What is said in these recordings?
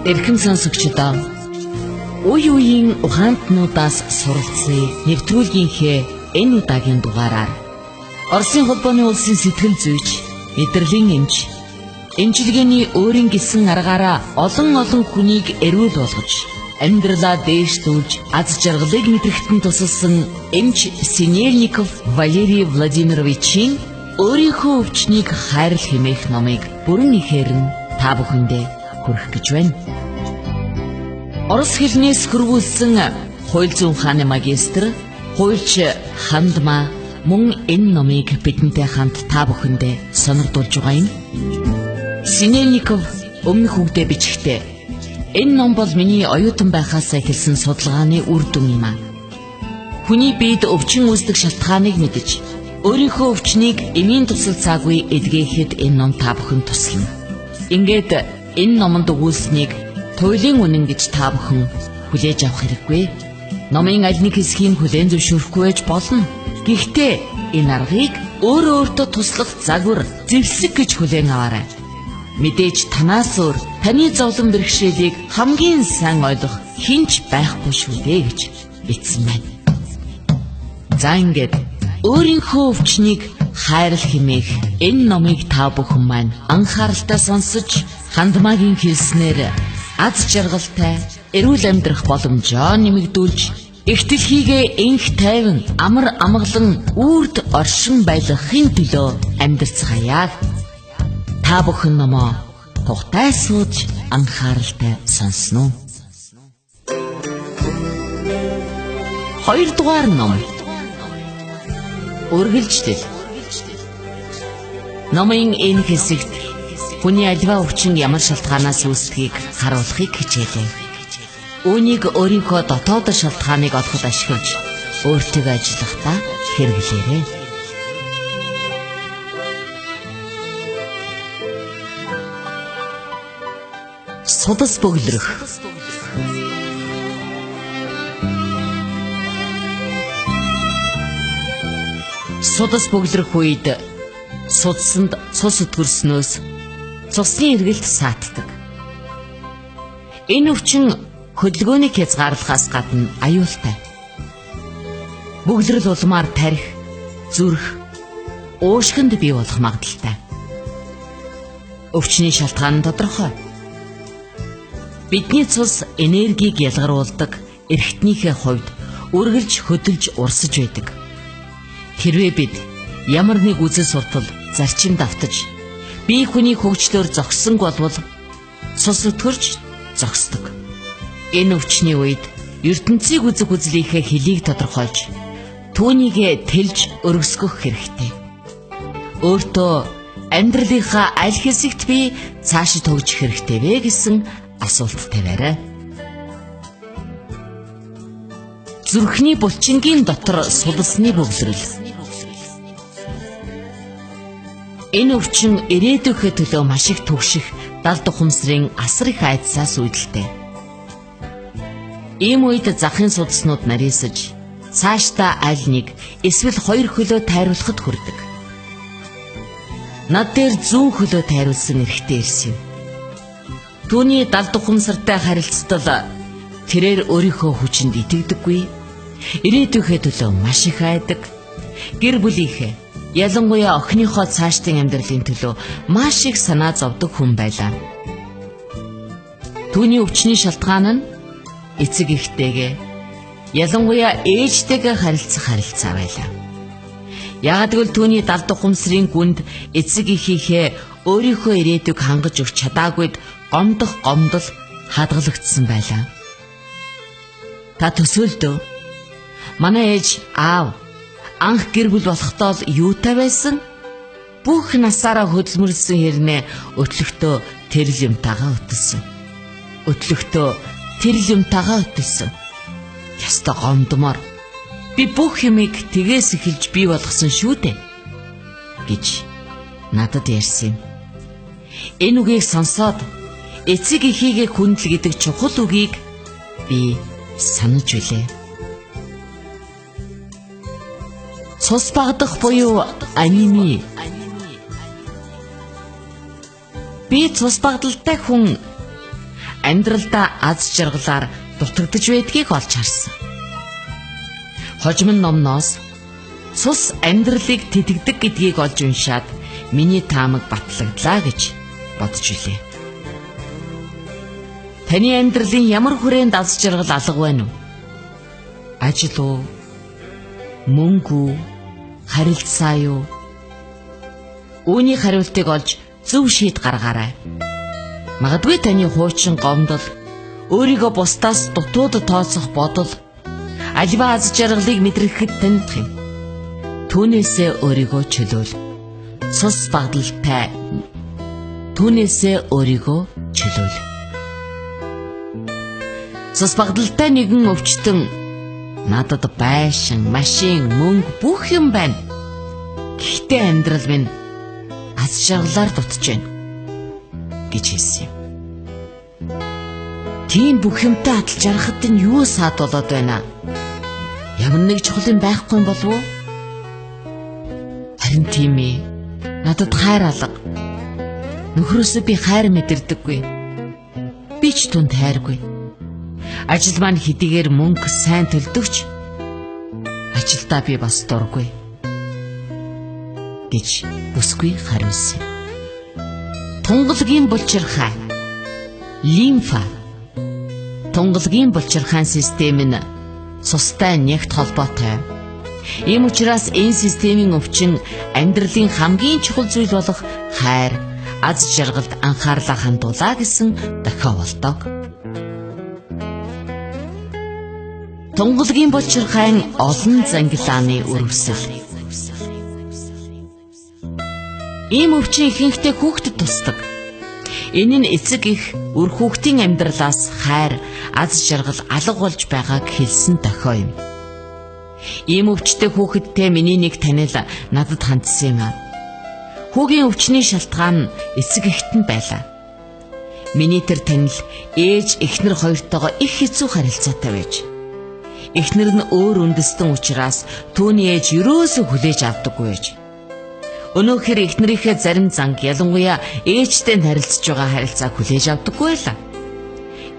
Эрхэм сонсогчдоо үе үеийн ухаантнуудаас суралцсан нэвтрүүлгийнхээ энэ удаагийн дугаараар Оросын холбооны улсын сэтгэл зүйч, мэдрэлийн эмч, эмчилгээний өөрийн гэсэн аргаараа олон хүнийг эрүүл болгож, амьдралаа дээшлүүлж, аз жаргалыг мэдрэхтэн тусалсан эмч Синельников Валерий Владимировичийн өөрийнхөө өвчнийг хайрлах хэмээх номыг бүрэн ихээр нь та бүхэндээ хүргэх гэж байна. Орос хэлнээс хөрвүүлсэн хууль зүйн ухааны магистр, хуульч Хандма мөн энэ номыг бидэнтэй хамт та бүхэндээ сонирдуулж байгаа юм. Синельников өмнөх үгдээ бичгтээ энэ ном бол миний оюутан байхаас эхэлсэн судалгааны үр дүн юм а. Хүний биед өвчин үүсдэг шалтгааныг мэдэж, өөрийнхөө өвчнийг эмийн тусал цаагүй эдгээхэд энэ ном та бүхэнд туслана. Ингээд энэ номонд өгүүлсэнийг туйлын үнэн гэж та бүхэн хүлээж авах хэрэггүй. Номын аль нэг хэсгийг хүлээн зөвшөөрөхгүй байж болно. Гэхдээ энэ аргыг өөртөө туслах загвар, зэвсэг гэж хүлээн аваарай. Мэдээж танаас өөр таны зовлон бэрхшээлийг хамгийн сайн ойлгох хинч байхгүй шүү дээ гэж бичсэн байна. За ингээд өөрийнхөө өвчнийг хайрлах хэмээх энэ номыг та бүхэн маань анхааралтай сонсож, Хандмагийн хэлснээр аз жаргалтай эрүүл амьдрах боломжоо нэмэгдүүлж, их дэлхийгээ энх тайван амар амгалан үрд оршин байлгахын төлөө амьдарцгаая. Та бүхэн номоо тухтай сууж анхааралтай сонсноо. 2 дугаар ном. Үргэлжлэл. Номын энэ хэсэгт хүний альва өвчин ямар шалтгаанаас үүсдгийг харуулахыг хичээлээ. Үүнийг өөрийнхөө дотоод шалтгааныг олоход ашиглаж, өөртөө ажиллахдаа хэрэглээрэй. Судас бөглөрөх. Судас бөглөрөх үед судсанд цус өтгөрснөөс цусны эргэлт саатдаг. Энэ өвчин хөдөлгөөнийг хязгаарлахаас гадна аюултай. Бөглөрөл улмаар тарих, зүрх, уушгинд бий болох магадaltaй. Өвчний шалтгаан нь тодорхой. Бидний цус энергийг ялгаруулдаг эрхтнийхээ хувьд үргэлж хөдөлж урсаж байдаг. Хэрвээ бид ямар нэг үзэл суртал зарчимд автаж, бие хүний хөгжлөөр зогссон болвол цус өтгөрч зогсдог. Энэ өвчний үед ертөнцийг үзэх үзлийнхээ хөлийг тодорхойлж, түүнийг тэлж өргөсгөх хэрэгтэй. Өөртөө амьдралынхаа аль хэсэгт би цаашид хөгжих хэрэгтэй вэ гэсэн асуулт тавиарай. Зүрхний булчингийн дотор судасны бөглөрөл. Энэ өвчин ирээдүйнхээ төлөө маш их түгших далд ухамсарын асар их айдсаас үүдэлтэй. Ийм үед захын судаснууд нарийсаж, цаашдаа аль нэг эсвэл 2 хөлөө тайруулахад хүрдэг. Над дээр зүүн хөлөө тайруулсан эрэгтэй ирсэн. Түүний далд ухамсартай харилцтал тэрээр өөрийнхөө хүчинд итгэдэггүй, ирээдүйнхээ төлөө маш их айдаг, гэр бүлийнхээ, ялангуяа охиныхоо цаашдын амьдралын төлөө маш их санаа зовдөг хүн байлаа. Түүний өвчний шалтгаан нь эцэг эхтэйгээ, ялангуяа ээжтэйгээ харилцах харилцаа байлаа. Яг тэгвэл түүний далд ухамсарын гүнд эцэг эхийнхээ өөрийнхөө ирээдүйг хангаж өгч чадаагүйд гомдол хадгалагдсан байлаа. Та төсөөлдөө. Манай ээж аав анх гэр бүл болохдоо л юутай байсан? Бүх насаараа хөдөлмөрлсөн хэрнээ өтлөгтөө тэрл юмтайгаа өтөлсөн. Яста гомдмоор. Би бүх юмыг тгээс эхэлж бий болгосон шүү дээ гэж надад ярьсан юм. Энэ үгийг сонсоод эцэг эхийгээ хүндэл гэдэг чухал үгийг би санаж үлээ. Цус багдах буюу анеми. Би цус багдалтай хүн амьдралдаа аз жаргалаар дутагдж байдгийг олж харсан. Хожим номноос цус амьдралыг тэтгдэг гэдгийг олж уншаад миний таамаг батлагдлаа гэж бодж илээ. Таны амьдралын ямар хүрээнд аз жаргал алга байна уу? Ажил уу? Мөнгө үү? Харилцаа юу? Үүний хариултыг олж зөв шийд гаргаарай. Магадгүй таны хуучин гомдол, өөрийгөө бусдаас дутууд тооцох бодол, альва аз жаргалыг мэдрэхэд таних юм. Түүнээсээ өөрийгөө чөлөөл. Цус багталтай. Түүнээсээ өөрийгөө чөлөөл. Цус багталтай нэгэн өвчтөн надад байшин, машин, мөнгө бүх юм байна. Гэхдээ амьдрал минь аз жаргалаар дутж байна гэж хэлсэн юм. Тийм бүх юмтай адил жарахад нь юу саад болоод байна? Ямар нэг чухал юм байхгүй юм болов уу? Харин тийм ээ. Надад хайр алга. Нөхрөөсөө би хайр мэдэрдэггүй. Би ч түнд хайргүй. Ажил маань хэдийгээр мөнгө сайн төлдөгч ажилдаа би бас дургүй гэж бүсгүй хариулсан. Тунгалгийн булчирхай, лимфа. Тунгалгийн булчирхайн систем нь цустай нягт холбоотой. Ийм учраас энэ системийн өвчин амьдралын хамгийн чухал зүйл болох хайр, аз жаргалд анхаарлаа хандуулаа гэсэн дохио болдог. Тунгалгийн булчирхайн олон зангилааны үрвсэл. Ийм өвчин ихэнхдээ хүүхдэд тусдаг. Энэ нь эцэг их үр хүүхдийн амьдралаас хайр, аз жаргал алга болж байгааг хэлсэн дохио юм. Ийм өвчтэй хүүхэдтэй миний нэг танил надад хандсан юм. Хүүгийн өвчний шалтгаан нь эцэг эхт нь байлаа. Миний тэр танил ээж эхнэр хоёртойгоо их хэцүү харилцаатай байж. Эхнэр нь өөр үндэстэн учраас түүний ээж юрөөсөө хүлээж авдаггүй байж. Өнөөхөр эхнэрийнхээ зарим занг ялангуяа ээжтэй харилцаж байгаа харилцааг хүлээж авдаггүй байлаа.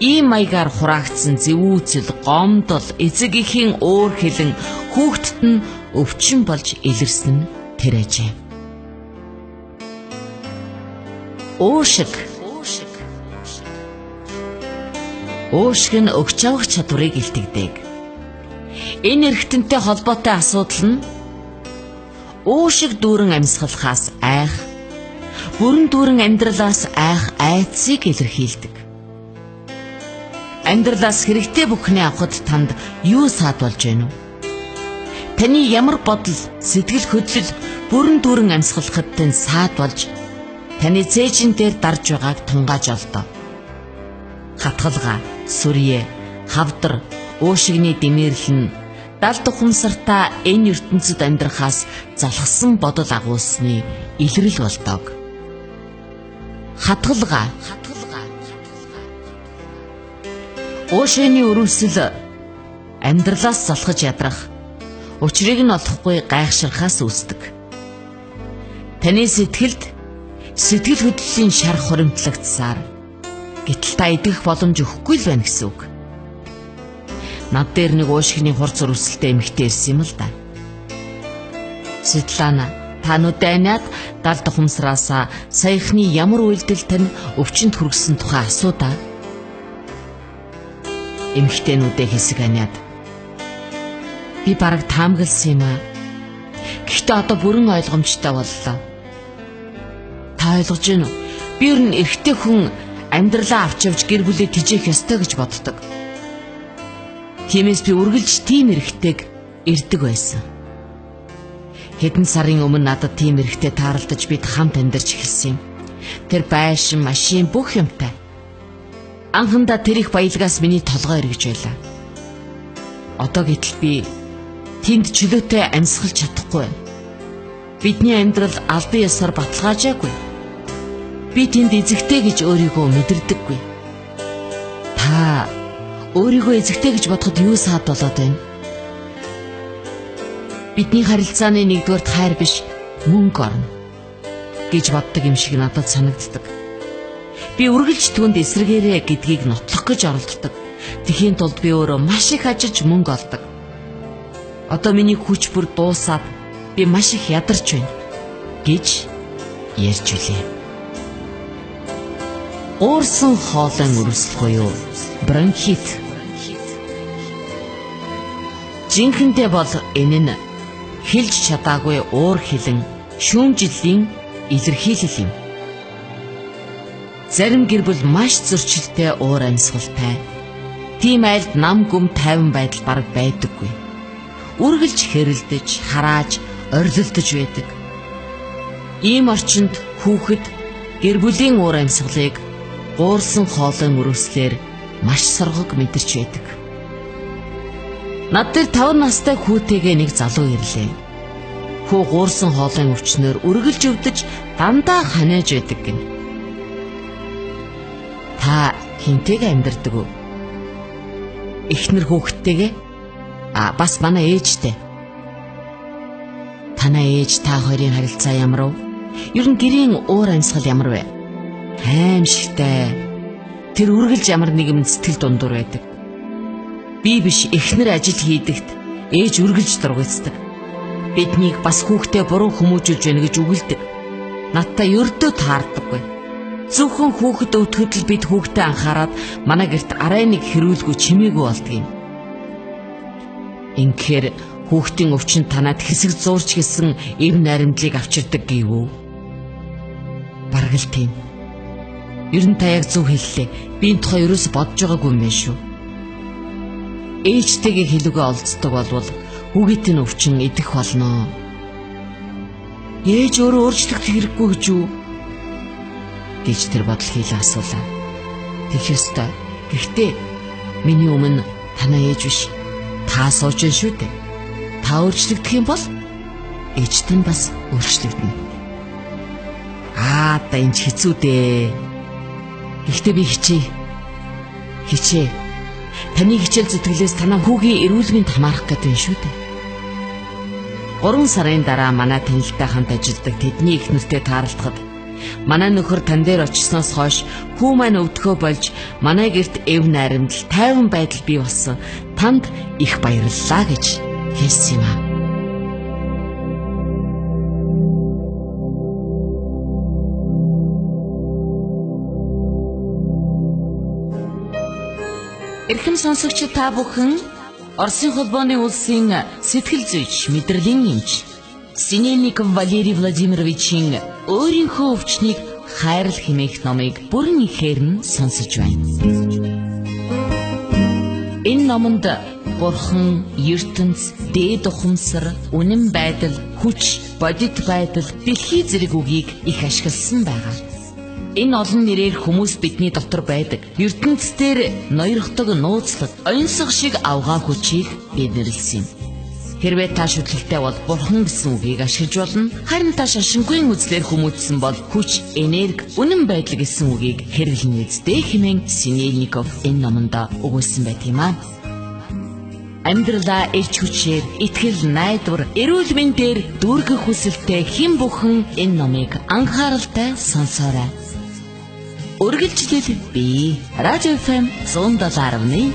Ийм маягаар хураагдсан зэвүүцэл, гомдол, эцэг эхийн өөр хэлэн хүүхдэд нь өвчин болж илэрсэн нь тэр ажээ. Уушиг. Уушиг нь өгч авах чадварыг илтгэдэг. Энэ эргэтэнтэй холбоотой асуудал нь уушиг дүүрэн амьсгалахаас айх, бүрэн дүүрэн амьдралаас айх айдсыг илэрхийлдэг. Амьдралаас хэрэгтэй бүхнээ авахд танд юу саад болж байна уу? Таны ямар бодол, сэтгэл хөдлөл бүрэн дүүрэн амьсгалахад тань саад болж таны цээжин дээр дарж байгааг тунгааж олдоо. Хатгалгаа, сүрье, хавдар, уушигны дэмэрлэл нь далд ухамсартаа энэ ертөнцид амьдрахаас залхсан бодол агуулсны илрэл болдог. Хатгалгаа. Уушигны өрөвсөл амьдралаас залхаж ядрах, учрыг нь олохгүй гайхширхаас үүсдэг. Таны сэтгэл хөдлөлийн шар хуримтлагдсаар гэтэл та идэх боломж өгөхгүй л байна гэсэн үг. Над дээр нэг уушигны хурц өрөвсөлтэй эмэгтэй ирсэн юм л да. Светлана, та нүдэнэд далд ухамсараасаа саяхны ямар үйлдэл тань өвчнөд хүргэсэн тухай асуудаа. Эмэгтэйнүүдээ хэсэг аниад. Би бараг таамагласан юм аа. Гэхдээ одоо бүрэн ойлгомжтой боллоо. Та ойлгож байна уу? Би ер нь эрэгтэй хүн амьдралаа авч явж гэр бүлээ тэжээх ёстой гэж боддог. Тиймээс би үргэлж тийм эрэгтэйг ирдэг байсан. Хэдэн сарын өмнө надад тийм эрэгтэй тааралдаж бид хамт амьдарч эхэлсэн юм. Тэр байшин, машин бүх юмтай. Анхандаа тэр их баялгаас миний толгой эргэж байлаа. Одоо гэтэл би тэнд чөлөөтэй амьсгалж чадахгүй байна. Бидний амьдрал албан ёсоор баталгаажаагүй. Би тэнд эзэгтэй гэж өөрийгөө мэдэрдэггүй. Та өөрийгөө эзэгтэй гэж бодоход юу саад болоод байна? Бидний харилцааны нэгдүгээр хайр биш, мөнгө орно гэж боддог юм шиг надад санагддаг. Би үргэлж түүнд эсрэгээрээ гэдгийг нотлох гэж оролддог. Тэхийн тулд би өөрөө маш их ажиллаж мөнгө олдог. Одоо миний хүч бүр дуусаад би маш их ядарч байна гэж ярьж үлээ. Уурсан хоолойн өрсөл буюу бронхит. Жинхэнэдээ бол энэ нь хэлж чадаагүй уур хилэн шүүмжлэлийн илэрхийлэл юм. Зарим гэр бүл маш зөрчилтэй уур амьсгалтай. Тийм айлд нам гүм тайван байдал бараг байдаггүй. Үргэлж хэрэлдэж, харааж, орилдож байдаг. Ийм орчинд хүүхэд гэр бүлийн уур амьсгалыг уурсан хоолойн өрөөслөөр маш соргог мэдэрч байдаг. Над дээр 5 настай хүүтэйгээ нэг залуу ирлээ. Хүү уурсан хоолойн өвчнөөр үргэлж өвдөж дандаа ханаж байдаг гэнэ. Та хинтэйг амьдардаг уу? Эхнэр хүүхдтэйгээ? Бас манай ээжтэй. Танай ээж та хоёрын харилцаа ямар вэ? Ер нь гэрийн уур амьсгал ямар вэ? Аимшигтай. Тэр үргэлж ямар нэгэн сэтгэл дундуур байдаг. Би биш эхнэр ажил хийдэгт ээж үргэлж дургуйцдаг. Биднийг бас хүүхдээ буруу хүмүүжүүлж байна гэж үгэлдэг. Надтай ердөө таардаггүй. Зөвхөн хүүхэд өвдөхөд л бид хүүхдээ анхаарад манай гэрт арай нэг хэрүүлгүй чимээгүй болдгийг. Инхээр хүүхдийн өвчнөд танад хэсэг зуурч гэсэн эв найрамдлыг авчирдаг гэв үү? Бараг л тийм. Ер нь та яг зөв хэллээ. Би энэ тухай ерөөс бодож байгаагүй юм байна шүү. Ээжтэйгээ хэлүүгээ олцдог болвол хүүгийт нь өвчин идэх болно. Ээж өөрөө өөрчлөх хэрэггүй гэж юу? Гэж тэр бодол хийлээ асуулаа. Тэгэх ёстой. Гэхдээ миний өмнө танаа ээж биш. Та сууж байна шүү дээ. Та өөрчлөгдөх юм бол ээжтэй нь бас өөрчлөгдөнө. Та энэ ч хэцүү дээ. Гэхдээ би хичээ. Таны хичээл зүтгэлээс танаа хүүгийн эрүүл мэнд хамаарах гэдэг юм шүү дээ. 3 сарын дараа манай танилтай хамт ажилладаг тэдний их нэртэй таарлахад манай нөхөр тань дээр очсноос хойш хүү маань өвдөхөө болж манай гэрт эв найрамдал тайван байдал бий болсон. Танд их баярлалаа гэж хэлсэн юм аа. Эрхэм сонсогч та бүхэн Оросын холбооны улсын сэтгэл зүйч мэдрэлийн эмч Синельников Валерий Владимировичийн өөрийнхөө өвчнийг хайрал хэмээх номыг бүрэн ихээр нь сонсож байна. Энэ номонд Бурхан, ертөнц, дээд ухамсар, үнэн байдал, хүч, бодит байдал, дэлхий зэрэг үгийг их ашигласан байгаа. Энэ олон нэрээр хүмүүс бидний дотор байдаг. ертөнцийн ноёрхдог нууцлаг, онцлог шиг авгаа хүчийг бэлэрлсэн юм. Хэрвээ та шүтлэгтэй бол Бурхан гэсэн үгийг ашиглаж болно. Харин та шашингүй үзлээр хүмүүжсэн бол хүч, энерги, үнэн байдал гэсэн үгийг хэрэглэнэ үстэй хэмээн Синельников энэ номонд өгүүлсэн байдаг юм аа. Амьдралаа эрч хүчээр, итгэл, найдвар, эрүүл мэндээр дүүргэх хүсэлтэй хэн бүхэн энэ номыг анхааралтай сонсоорой. Үргэлжлэл би Радио FM 107.1